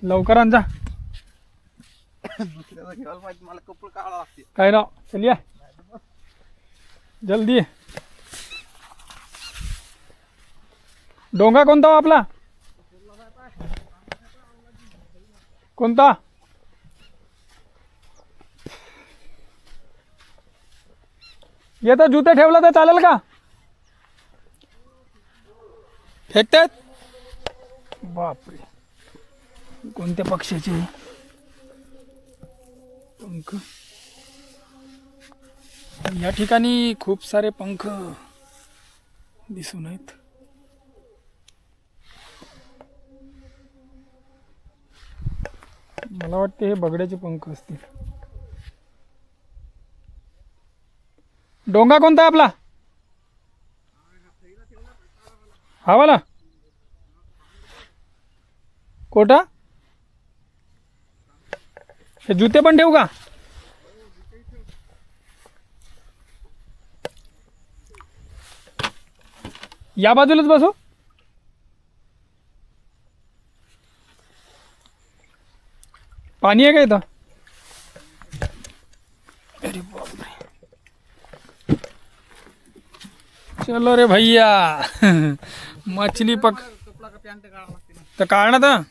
लवकर आण जा. दुसऱ्याला घ्यायला पाहिजे, मला कपडे काढावं लागते. काय राव, चल या जल्दी. डोंगा कोणता हो आपला? कोणता? येतं जुते ठेवलं तर चालेल का? फेकतात. बापरे, कोणत्या पक्षाचे पंख? या ठिकाणी खूप सारे पंख दिसून आहेत. मला वाटते हे बगड्याचे पंख असतील. डोंगा कोणता आपला? हा वाला कोटा? हे जुते पण ठेवू का? या बाजूलाच बसू. पाणी आहे का इथं? अरे बापरे. चलो रे भैया. मछली पक कपडा का पॅन्ट काढावं लागते ना. तर काढ ना तर.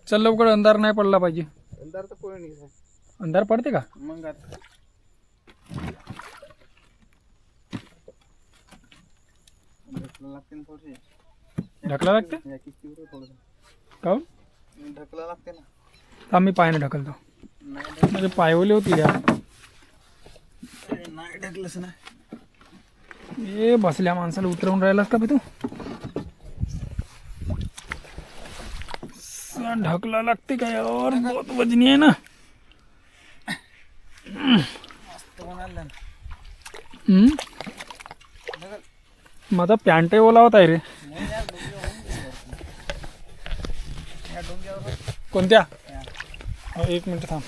चल लवकर, अंधार नाही पडला पाहिजे. अंधार तर कोणी नाही आहे. अंधार पडते का? मग आता ढकला लागते ना थोडे. ढकला लागते या किस्तीवर थोडं काऊन? ढकला लागते ना. आम्ही पायाने ढकलतो. नाही म्हणजे पायवले होती या. नाही ढकलच ना. ए बसल्या माणसाला उतरवून राहिलास का बे तू? ढकला लागते का यार? बहुत वजनी आहे ना. मस्त म्हणाल ना. माझा पॅन्ट ओला होता रे. नाही यार, या डोंग्यावर कोणत्या? एक मिनिट थांब.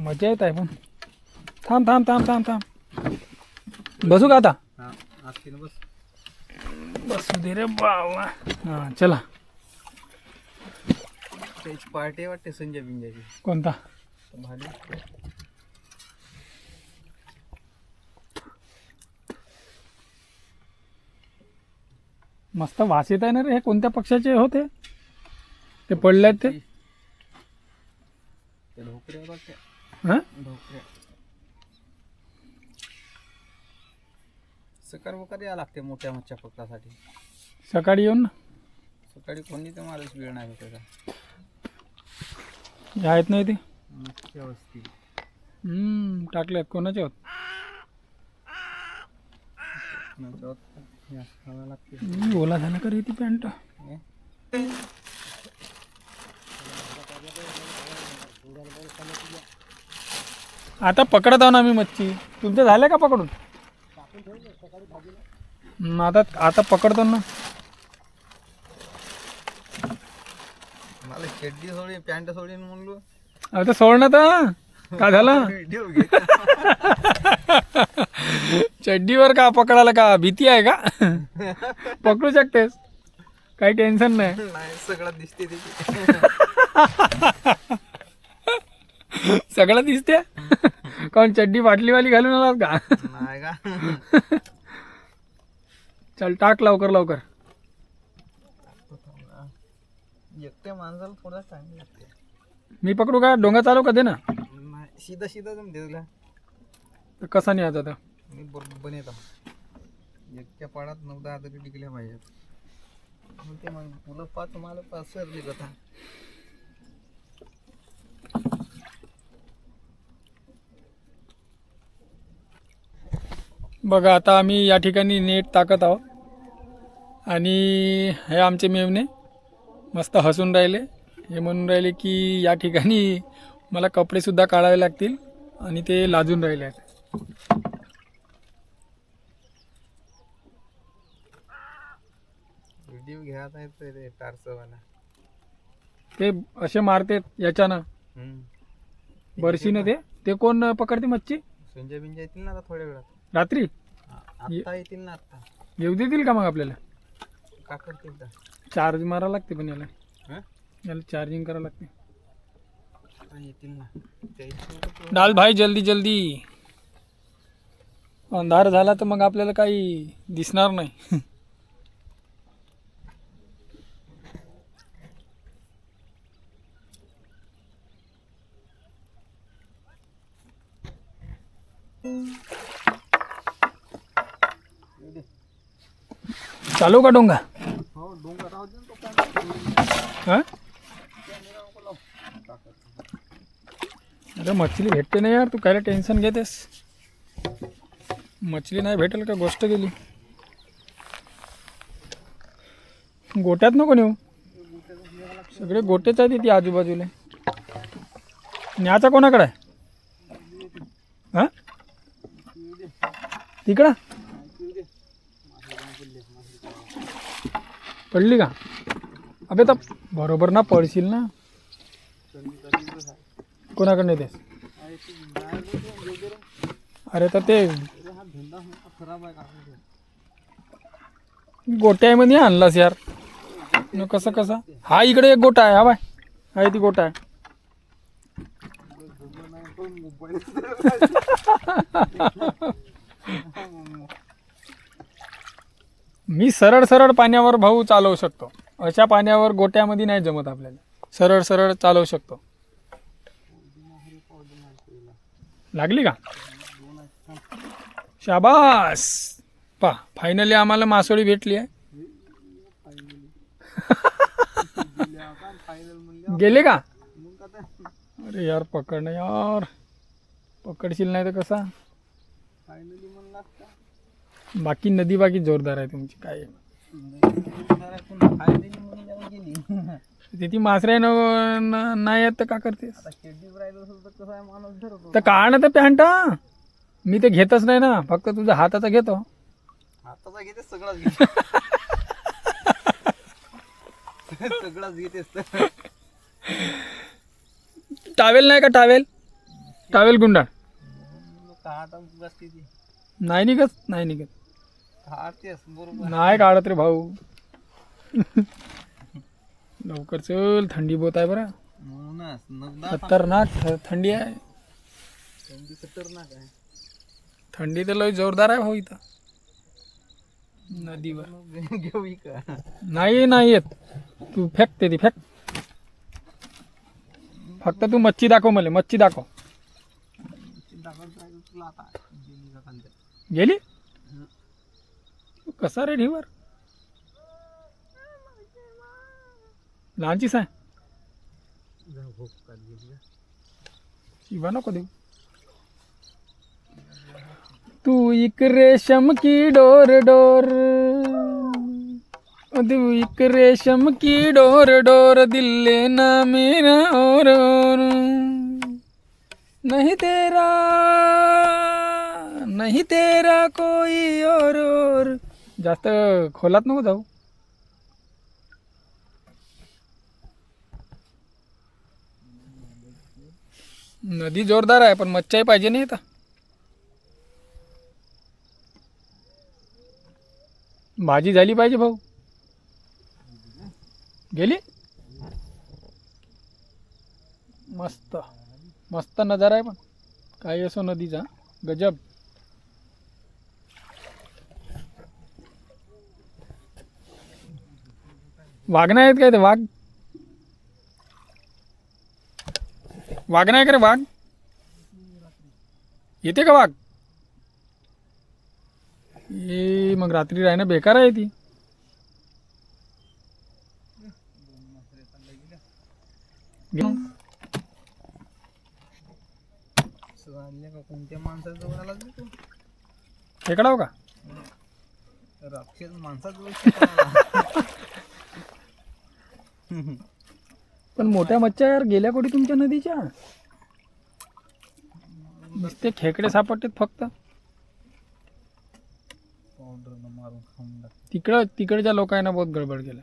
मजा येत आहे पण. थांब थांब थांब थांब थांब. बसू का आता? हा असते ना. बस बसू दे रे बाबा. हां चला. त्याची पार्टी वाटते संजय बिंजाची. कोणता? भारी. मस्त वास येत आहे ना रे. हे कोणत्या पक्षाचे होते ते पडले आहेत ते? ते ढोकऱ्या वाटते. हां ढोकऱ्या सकाळ वगैरे या लागते मोठ्या मच्छ्या पकडासाठी. सकाळी येऊन ना. सकाळी कोणी तर माणूस वेळ नाही भेटत. हे आहेत नाही ते. मच्छ्या असतील. टाकल्यात. कोणाचे होत? खावा लागते. ओला झाला का रे ती पॅन्ट? आता पकडत आहो ना आम्ही मच्छी. तुमचं झालं का पकडून? आता आता पकडतो ना. मला चड्डी सोडी पॅन्ट सोडीन म्हणलो. आता सोड ना तर. का झालं? व्हिडिओ घे. चड्डीवर का पकडायला का भीती आहे का? पकडू शकतेस, काही टेन्शन नाही. नाही सगळं दिसते तिथे. सगळं दिसते. कोण चड्डी बाटलीवाली घालून आलात का? नाही का? चल टाक लवकर लवकर. एकट्या माणसाला थोडा टाइम लागते. मी पकडू का? डोंगा चालू का दे ना. नाही सीधा सीधा जमते तुला. तर कसा नाही आता? मी बरोबर येतो. एकट्या पाडात 9-10 तरी टिकल्या पाहिजेत. मग ते मग तुला पाच मला 5 सरली कथा. बघा आता आम्ही या ठिकाणी नेट टाकत आहोत आणि हे आमचे मेवणे मस्त हसून राहिले. हे म्हणून राहिले की या ठिकाणी मला कपडेसुद्धा काढावे लागतील आणि ते लाजून राहिले आहेत. व्हिडिओ घ्यायचा आहे ते टारसवाला. ते असे मारते याच्यानं. बरशीनं ते कोण पकडते मच्छी संजय बिंजय येतील ना आता थोड्या वेळात. रात्री आत्ता येतील ना आत्ता. येऊ देतील का मग आपल्याला? का करतील तर? चार्ज मारा लागते पण याला हं? याला चार्जिंग करावं लागते. आता येतील ना. त्या इथे डाल भाई जल्दी जल्दी. अंधार झाला तर मग आपल्याला काही दिसणार नाही. चालू का डोंगा? हो डोंगर राहू दे ना तो काय. हा अरे मछली भेटते नाही यार, तू काय टेन्शन घेतेस? मछली नाही भेटेल का गोष्ट गेली. गोट्यात नको नेऊ, सगळे गोटेच आहेत इथे आजूबाजूला. न्याचा कोणाकडे आहे? हा तिकडं पडली का? अबे तर बरोबर ना पडशील ना. कोणाकडे येतेस? अरे तर ते खराब आहे का? गोट्यामध्ये आणलास यार. न कसं कसं हा इकडे एक गोटा आहे. हा बाय हा ती गोटा आहे. मी सरळ सरळ पाण्यावर भाऊ चालवू शकतो. अशा पाण्यावर गोट्यामध्ये नाही जमत आपल्याला. सरळ सरळ चालवू शकतो. लागली का? शाबास. पा फायनली आम्हाला मासोळी भेटली आहे. गेले का? अरे यार पकड ना यार, पकडशील नाही तर कसा. बाकी नदी बाकी जोरदार आहे तुमची. काय तिथे मासरे नाही येत तर का करतेस? तर काढ ना तर पॅन्टा. मी ते घेतच नाही ना, फक्त तुझ्या हाताचा घेतो. हाताचा घेतेस सगळाच घेते. सगळाच घेतेस. टावेल नाही का? टावेल टावेल गुंडाळ बसते नाही निघत. नाही निघत. काढतेस बरोबर. नाही काढत रे भाऊ. लवकर चल, थंडी बहुत आहे बरं. म्हणूनच नगदा खतरनाक थंडी आहे. थंडी खतरनाक आहे. थंडी तर लय जोरदार आहे भाऊ इथं नदीवर. घेऊ का? नाही नाही येत. तू फेकते ती फेक. फक्त तू मच्छी दाखव मला. मच्छी दाखव. तुला आता गेली कसा रे ढीवर? लहानचीच आहे. शिवा नको देऊ. तू एक रेशम की डोर डोर, तू एक रेशम की डोर डोर, दिल लेना मेरा और नहीं तेरा, नहीं तेरा कोई और. जास्त खोलात नको जाऊ. नदी जोरदार आहे पण मच्छाही पाहिजे नाही आता. भाजी झाली पाहिजे भाऊ. गेली. मस्त मस्त नजारा आहे पण काही असो नदीचा गजब. वाघ नाही आहेत काय ते? वाघ वाघ नाही का रे? वाघ येते का वाघ? ये मग रात्री राहणं बेकार आहे ती. कोणत्या माणसाजवळ आला तू? खेकडाव का? राक्षस माणसाजवळ. पण मोठ्या मच्छ्या यार गेल्या कुठे तुमच्या नदीच्या? नुसते खेकडे सापडतात फक्त. मारून खाऊन तिकडच्या लोकांना बहुत गडबड केलं.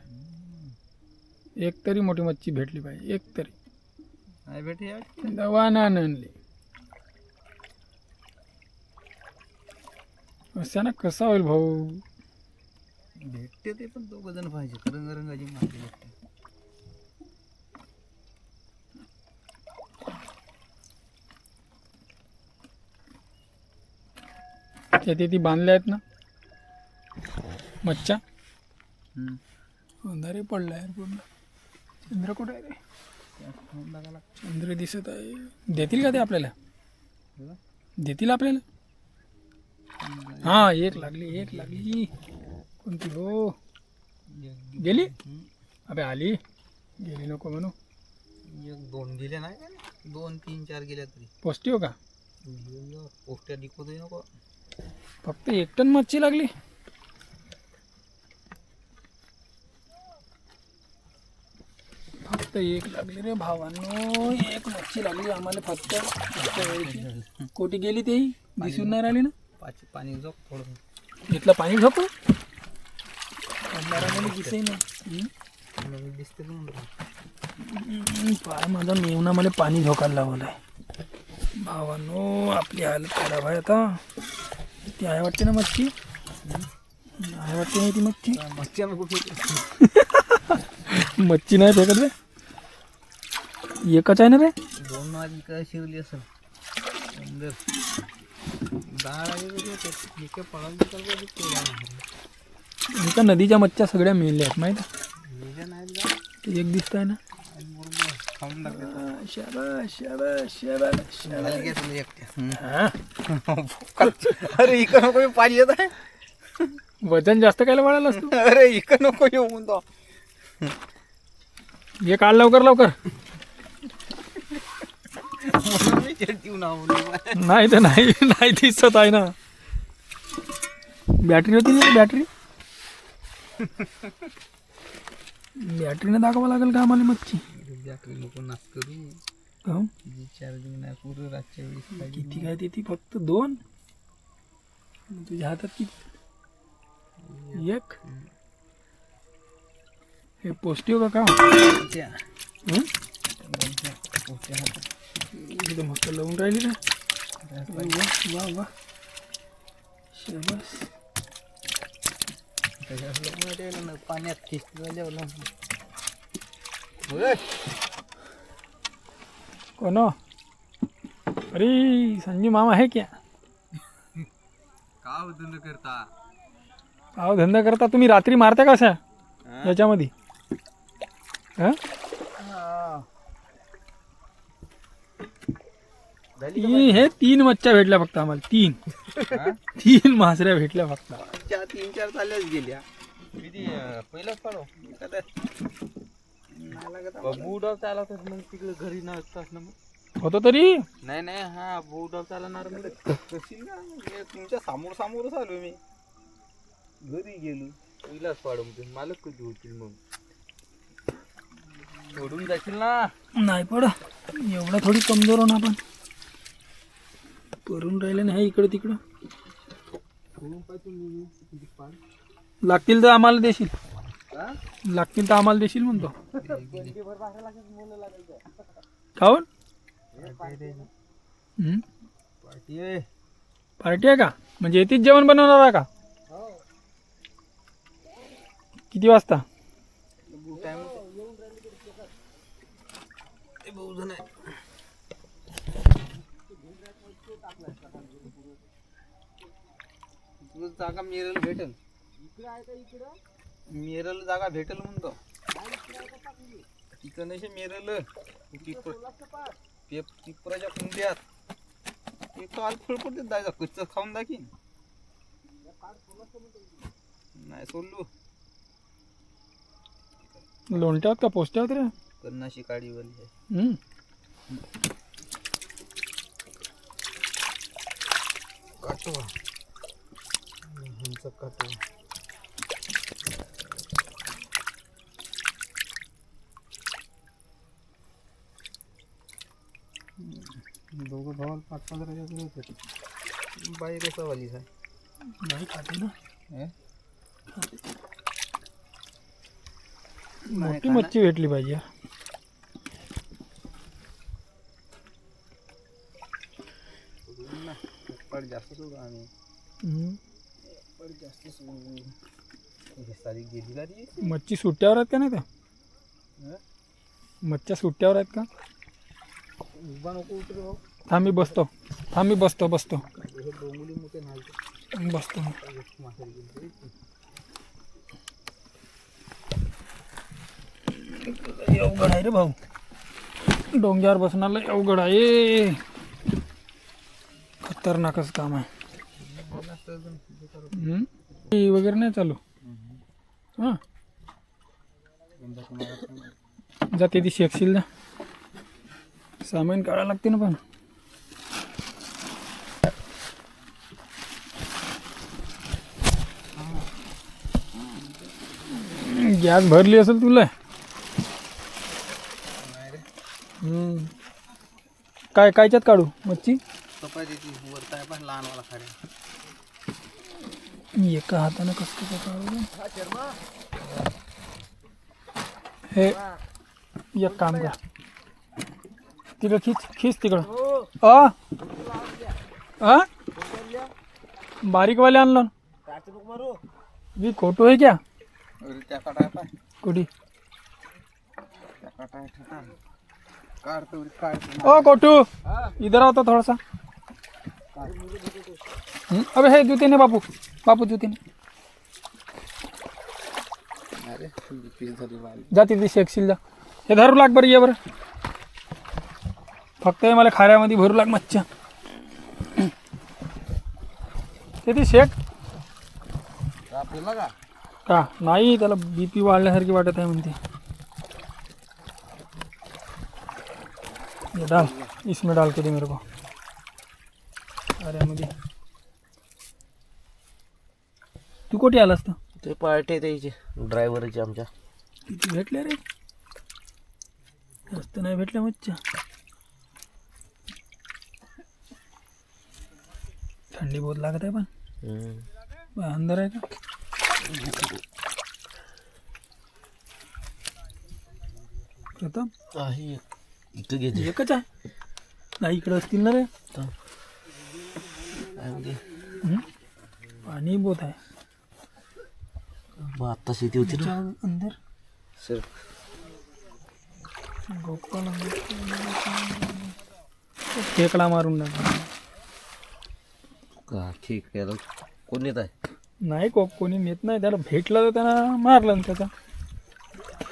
एक तरी मोठी मच्छी भेटली पाहिजे. एक तरी. नाही भेटे या दवा ना आणली अशानं कसा होईल भाऊ. भेटते ते पण दोघ जण पाहिजे रंगाची मारली भेटते. त्या ती बांधल्या आहेत ना मच्छा. अंधारे पडला आहे पूर्ण. चंद्र कुठे आहे रे. चंद्र दिसत आहे. देतील का ते आपल्याला. देतील आपल्याला. हा एक लागली कोणती हो गेली. अबे आली गेली नको म्हणू. एक दोन गेले नाही 2 3 4 गेल्या तरी पोस्टी हो का. पोस्ट्या दिखवतोय नको. फक्त 1 टन मच्छी लागली. फक्त एक लागली रे भावांनो. एक मच्छी लागली आम्हाला फक्त. कोटी गेली तेही दिसून नाही राहिली ना. पाणी झोप थोडं इथलं पाणी झोप दिसे नाही. दिसते पाय माझा मेवना मला पाणी झोकायला लावलाय भावांनो. आपली हालत खराब आहे आता. ती आहे वाटते ना मच्छी. आहे वाटते नाही ती मच्छी. मच्छी कुठे मच्छी नाही फेकत रे. एकच आहे ना रे. 2 वाजी काय शिरली असेल अंदर. एका नदीच्या मच्छ्या सगळ्या मेल्या आहेत माहिती आहे. एक दिसत आहे ना. शाबाश शाबाश शाबाश अरे इकडं नको पाणी येत आहे. वजन जास्त कायला वाढायला असतो. अरे इकडं नको येऊ म्हणतो. हे काढ लवकर लवकर. नाही तर नाही दिसत आहे ना. बॅटरी होती ना बॅटरी. बॅटरीने दाखवा लागेल का आम्हाला मच्छी. बॅटरी नको नाच करू. काहून? चार्जिंग नाही पुरं रातच्या वेळेस. किती काय ती फक्त 2. तुझ्या हातात किती. 1 हे पोस्टी हो का. एकदम मस्त लावून राहिली ना. वा वा शाबास. पाण्यात कोण. अरे संजू मामा है क्या. का धंदा करता. अहो धंदा करता तुम्ही. रात्री मारता का अशा याच्यामध्ये. हा हे 3 मच्छ्या भेटल्या फक्त आम्हाला. 3 मासऱ्या भेटल्या फक्त. 3 4 चालल्याच गेल्या. किती पहिलाच पाडो बुडाव चालत मग तिकडे घरी नसतात ना. मग होतो तरी नाही हा बुडाव चालणार तुमच्या समोरच आलो मी. घरी गेलो पहिलाच पाडो मालक कधी होतील मग. सोडून जाशील ना. नाही पड एवढा थोडी कमजोर हो ना आपण. करून राहिले नाही इकडे तिकडं. लागतील तर आम्हाला देशील. लागतील तर आम्हाला देशील म्हणतो. खाऊन पार्टी आहे का. म्हणजे येतीच जेवण बनवणार आहे का. किती वाजता. जागा मिरल भेटेल. मिरल जागा भेटेल म्हणतो. तिकडे मिरल पिपराच्या कुंड्यात ते काल फळपडते जायचा कच्च खाऊन दाखीन. नाही सोडलो. लोणट्यात का पोस्ट्यात रे. कन्नाशी काडीवाली आहे. काटवा काटवा. दोघं भावाला 5-15 होते. बाई रसावालीच आहे. नाही खाते ना. नाही मोठी मच्छी भेटली पाहिजे. पण जास्त सोडू आम्ही हम्म. पण जास्त सोडू हे सारी गेली का ती मच्छी सुट्ट्यावर आहेत का नाही त्या हं? मच्छ्या सुट्ट्यावर आहेत का उभा नको उतरे भाऊ थांब मी बसतो बसतो हे डोंगुली मोठे नाही बसतो मी. मासारी गेली अवघड आहे रे भाऊ डोंग्यावर बसण्याला अवघड आहे खतरनाकच काम आहे हे वगैरे नाही चालू हां जाते ती शेकशील जा सामान काढायला लागते ना पण गॅस भरली असेल तुला काय कायच्यात काढू मच्छी चपातीची वरता पण लहान वाला खाड्या एका हाताने कसं काय काढू हे एक काम कर तिकडं खीच तिकडं बारीकवाले आणलं मी खोटू है क्या अरे त्या काटा पाय कुठे त्या काटा काढतो काढतो ओ कोटू इधर आओ तो थोड़ा सा अबे हे जूते ने बापू जूते ने अरे पीस झाली वाली जा तिथे शेकशील जा हे धरू लाग बरं ये बरं फक्त हे मला खाऱ्यामध्ये भरू लाग मच्छ्या किती शेक आपल्याला का का नाही त्याला बीपी वाढल्यासारखी वाटत आहे म्हणते ये डाल इसमें डाल के दे मेरे को अरे मुझे तू कोठे आलास तर ते पार्टी द्यायचे ड्रायव्हरचे आमच्या किती भेटल्या रे जास्त नाही भेटल्या मच्छ्या थंडी बहुत लागत आहे पण अंदर आहे का प्रथम आहे इथं घेते एकच आहे नाही इकडे असतील ना रे पाणी बहुत आहे आता शेती होती ना अंदर सर गोपाल खेकडा मारून टाका का ठीक आहे कोण येत आहे नाही कोणी नेत नाही त्याला भेटलं तर त्यानं मारलं ना त्याचा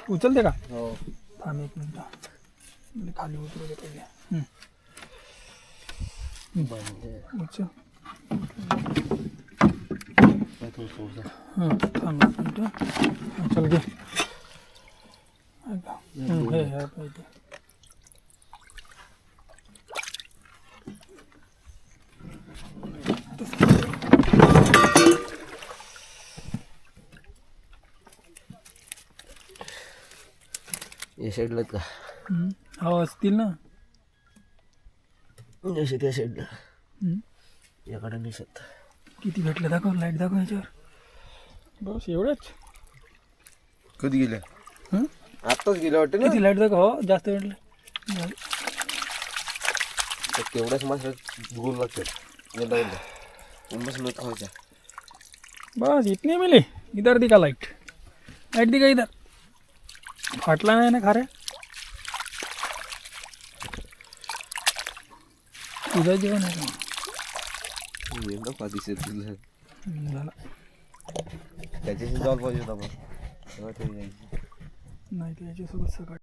उचलते का हो थांब एक मिनिट म्हणजे खाली उतरू दे पहिले उचल हां थांब एक मिनिट चल घे हे पाहिजे या साईडला का हो असतील ना जसे त्या साईडला याकडे निसत किती भेटले दाखव लाईट दाखव ह्याच्यावर बस एवढंच कधी गेल्या आत्ताच गेल्या वाटते ना किती लाईट दाखव हो जास्त भेटले तेवढ्याच मात्र गोल लागतात मस्त लोक व्हायच्या बस इतनी मिली इधर दिखा लाइट दिखा इधर फाटला नाही ना खाऱ्या तुझा जेवण आहे का दिसेल तुला झाला त्याच्याशी जाऊन पाहिजे होता नाही त्याच्यासोबत सकाळ